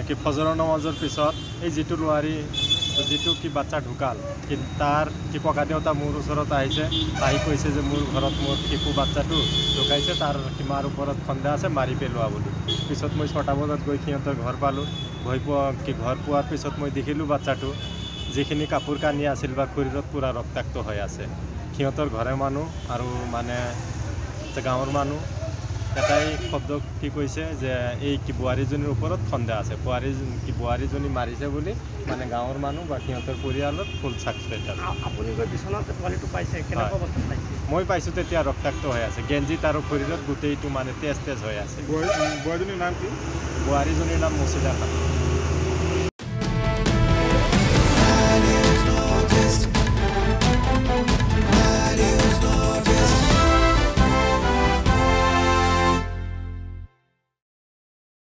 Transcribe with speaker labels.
Speaker 1: কি ফজৰৰ নমাজৰ পিছত এই যিটো লোৱাৰী যিটো কি বাচ্চা ঢুকাল তাৰ কি ককা দেউতা মোৰ ওচৰত আহিছে আহি কৈছে যে মোৰ ঘৰত মোৰ শিশু বাচ্চাটো ঢুকাইছে তাৰ মাৰ ওপৰত খন্দা আছে মাৰি পেলোৱা বুলি পিছত মই 6টা বজাত গৈ সিহঁতৰ ঘৰ পালোঁ ঘৰ পোৱাৰ পিছত মই দেখিলোঁ বাচ্চাটো যিখিনি কাপোৰ কানি আছিল বা শৰীৰত পূৰা ৰক্তাক্ত হৈ আছে সিহঁতৰ ঘৰৰ মানুহ আৰু মানে গাঁৱৰ মানুহ এটাই শব্দ কি কৈছে যে এই কি বোৱাৰীজনীৰ ওপৰত খন্দা আছে বোৱাৰীজনী মাৰিছে বুলি মানে গাঁৱৰ মানুহ বা সিহঁতৰ পৰিয়ালত ফুল ছাকচেছ
Speaker 2: আপুনি গৈ বিচনাত পোৱালিটো পাইছে কেনেকুৱা অৱস্থাত পাইছে
Speaker 1: মই পাইছোঁ তেতিয়া ৰক্তাক্ত হৈ আছে গেঞ্জিত আৰু শৰীৰত গোটেইটো মানে তেজ হৈ আছে
Speaker 3: বোৱাৰীজনীৰ নাম কি
Speaker 1: বোৱাৰীজনীৰ নাম মুছিদা খাতুন